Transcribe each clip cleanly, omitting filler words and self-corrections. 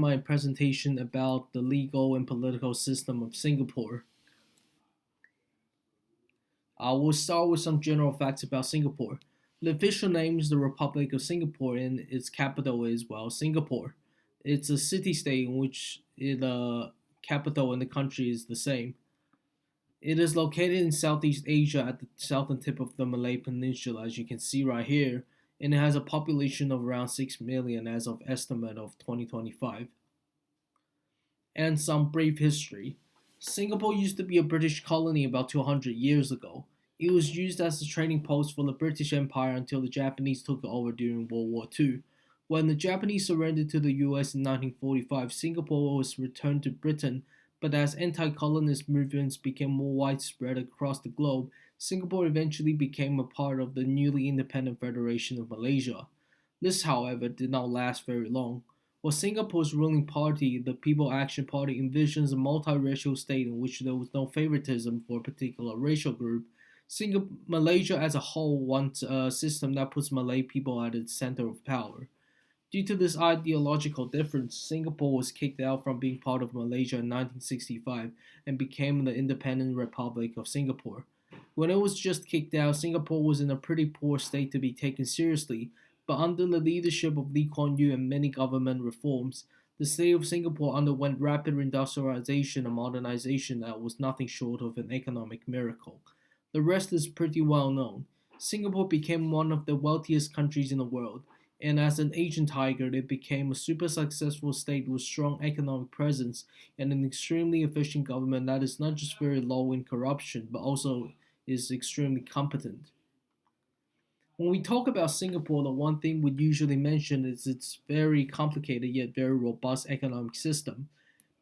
My presentation about the legal and political system of Singapore. I will start with some general facts about Singapore. The official name is the Republic of Singapore, and its capital is, well, Singapore. It's a city state in which the capital in the country is the same. It is located in Southeast Asia at the southern tip of the Malay Peninsula, as you can see right here, and it has a population of around 6 million as of estimate of 2025. And some brief history. Singapore used to be a British colony about 200 years ago. It was used as a trading post for the British Empire until the Japanese took it over during World War II. When the Japanese surrendered to the US in 1945, Singapore was returned to Britain, but as anti colonist movements became more widespread across the globe, Singapore eventually became a part of the newly independent Federation of Malaysia. This, however, did not last very long. While Singapore's ruling party, the People Action Party, envisions a multiracial state in which there was no favoritism for a particular racial group, Malaysia as a whole wants a system that puts Malay people at its center of power. Due to this ideological difference, Singapore was kicked out from being part of Malaysia in 1965 and became the independent Republic of Singapore. When it was just kicked out, Singapore was in a pretty poor state to be taken seriously, but under the leadership of Lee Kuan Yew and many government reforms, the state of Singapore underwent rapid industrialization and modernization that was nothing short of an economic miracle. The rest is pretty well known. Singapore became one of the wealthiest countries in the world, and as an Asian tiger, it became a super successful state with strong economic presence and an extremely efficient government that is not just very low in corruption, but also is extremely competent. When we talk about Singapore, the one thing we usually mention is its very complicated yet very robust economic system.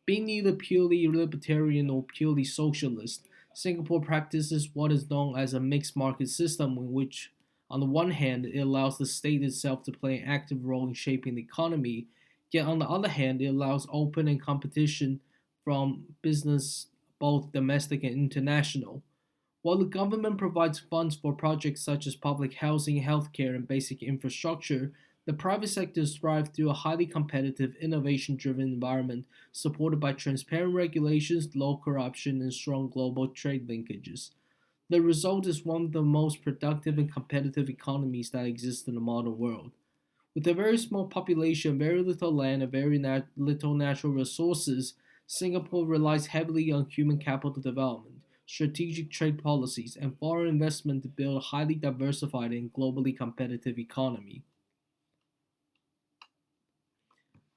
Being neither purely libertarian or purely socialist, Singapore practices what is known as a mixed market system, in which, on the one hand, it allows the state itself to play an active role in shaping the economy, yet on the other hand, it allows open and competition from business, both domestic and international. While the government provides funds for projects such as public housing, healthcare, and basic infrastructure, the private sector thrives through a highly competitive, innovation driven environment supported by transparent regulations, low corruption, and strong global trade linkages. The result is one of the most productive and competitive economies that exist in the modern world. With a very small population, very little land, and very little natural resources, Singapore relies heavily on human capital development, strategic trade policies, and foreign investment to build a highly diversified and globally competitive economy.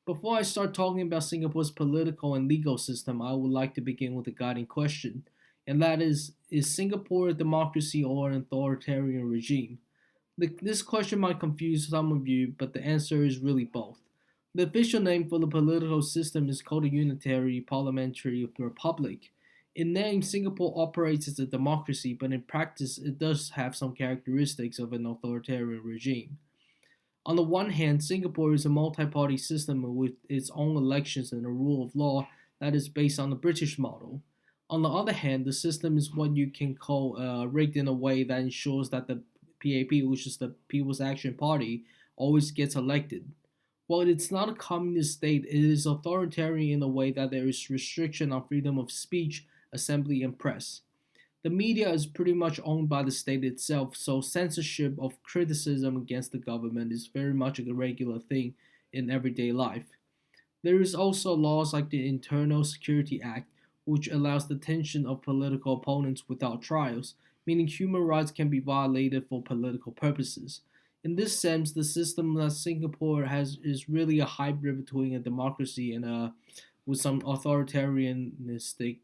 Before I start talking about Singapore's political and legal system, I would like to begin with a guiding question, and that is Singapore a democracy or an authoritarian regime? This question might confuse some of you, but the answer is really both. The official name for the political system is called a unitary parliamentary republic. In name, Singapore operates as a democracy, but in practice, it does have some characteristics of an authoritarian regime. On the one hand, Singapore is a multi party system with its own elections and a rule of law that is based on the British model. On the other hand, the system is what you can call rigged in a way that ensures that the PAP, which is the People's Action Party, always gets elected. While it's not a communist state, it is authoritarian in a way that there is restriction on freedom of speech, assembly, and press. The media is pretty much owned by the state itself, so censorship of criticism against the government is very much a regular thing in everyday life. There is also laws like the Internal Security Act, which allows detention of political opponents without trials, meaning human rights can be violated for political purposes. In this sense, the system that Singapore has is really a hybrid between a democracy and with some authoritarianistic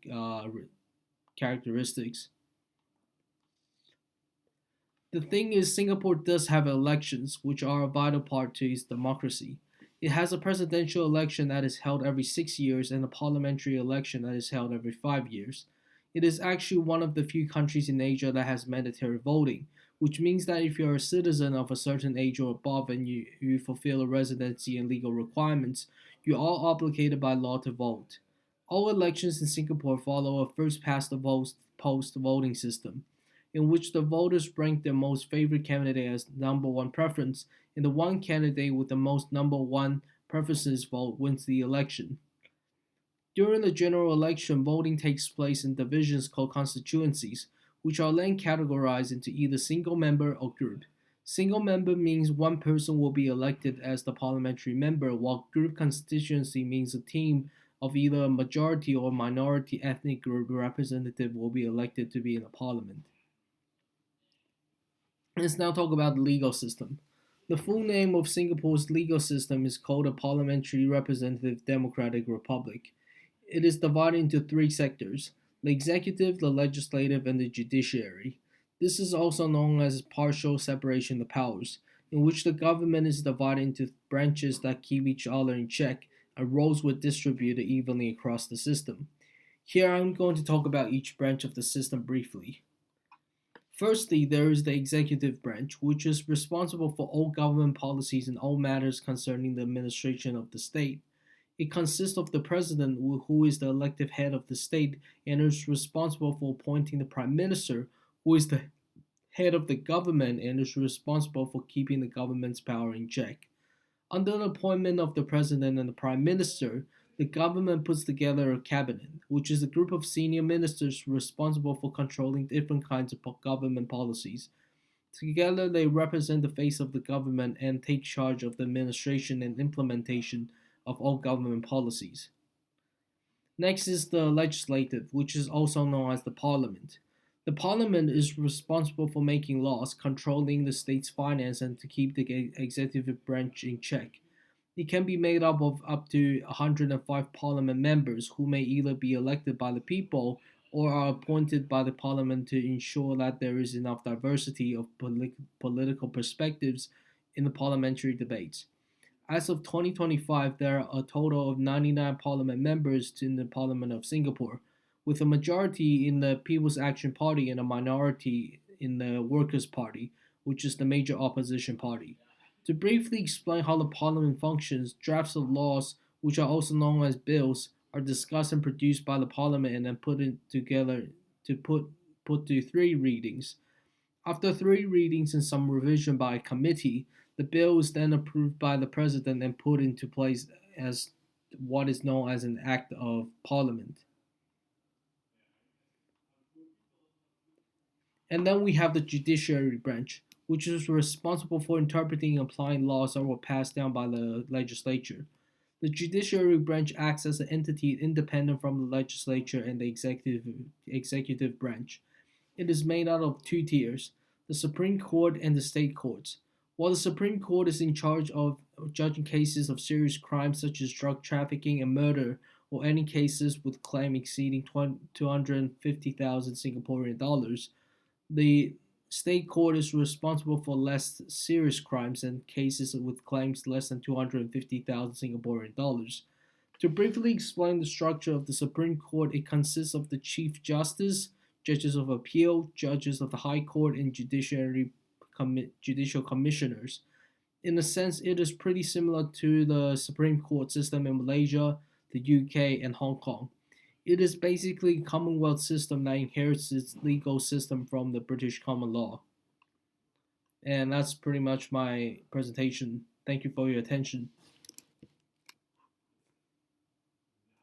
characteristics. The thing is, Singapore does have elections, which are a vital part to its democracy. It has a presidential election that is held every 6 years and a parliamentary election that is held every 5 years. It is actually one of the few countries in Asia that has mandatory voting, which means that if you're a citizen of a certain age or above and you fulfill the residency and legal requirements, you are obligated by law to vote. All elections in Singapore follow a first past the post voting system, in which the voters rank their most favored candidate as number one preference, and the one candidate with the most number one preferences vote wins the election. During the general election, voting takes place in divisions called constituencies, which are then categorized into either single member or group. Single member means one person will be elected as the parliamentary member, while group constituency means a team of either a majority or minority ethnic group representative will be elected to be in the parliament. Let's now talk about the legal system. The full name of Singapore's legal system is called a Parliamentary Representative Democratic Republic. It is divided into three sectors: the executive, the legislative, and the judiciary. This is also known as partial separation of powers, in which the government is divided into branches that keep each other in check and roles were distributed evenly across the system. Here I'm going to talk about each branch of the system briefly. Firstly, there is the executive branch, which is responsible for all government policies and all matters concerning the administration of the state. It consists of the president, who is the elective head of the state and is responsible for appointing the prime minister, who is the head of the government and is responsible for keeping the government's power in check. Under the appointment of the president and the prime minister, the government puts together a cabinet, which is a group of senior ministers responsible for controlling different kinds of government policies. Together, they represent the face of the government and take charge of the administration and implementation of all government policies. Next is the legislative, which is also known as the parliament. The parliament is responsible for making laws, controlling the state's finance, and to keep the executive branch in check. It can be made up of up to 105 parliament members who may either be elected by the people or are appointed by the parliament to ensure that there is enough diversity of political perspectives in the parliamentary debates. As of 2025, there are a total of 99 parliament members in the Parliament of Singapore, with a majority in the People's Action Party and a minority in the Workers' Party, which is the major opposition party. To briefly explain how the Parliament functions, drafts of laws, which are also known as bills, are discussed and produced by the Parliament and then put in together to put to three readings. After three readings and some revision by a committee, the bill is then approved by the President and put into place as what is known as an Act of Parliament. And then we have the judiciary branch, which is responsible for interpreting and applying laws that were passed down by the legislature. The judiciary branch acts as an entity independent from the legislature and the executive branch. It is made out of two tiers: the Supreme Court and the state courts. While the Supreme Court is in charge of judging cases of serious crimes such as drug trafficking and murder, or any cases with claim exceeding 250,000 Singaporean dollars, the state court is responsible for less serious crimes and cases with claims less than 250,000 Singaporean dollars. To briefly explain the structure of the Supreme Court, it consists of the Chief Justice, judges of appeal, judges of the High Court, and judicial commissioners. In a sense, it is pretty similar to the Supreme Court system in Malaysia, the UK, and Hong Kong. It is basically a Commonwealth system that inherits its legal system from the British common law. And that's pretty much my presentation. Thank you for your attention.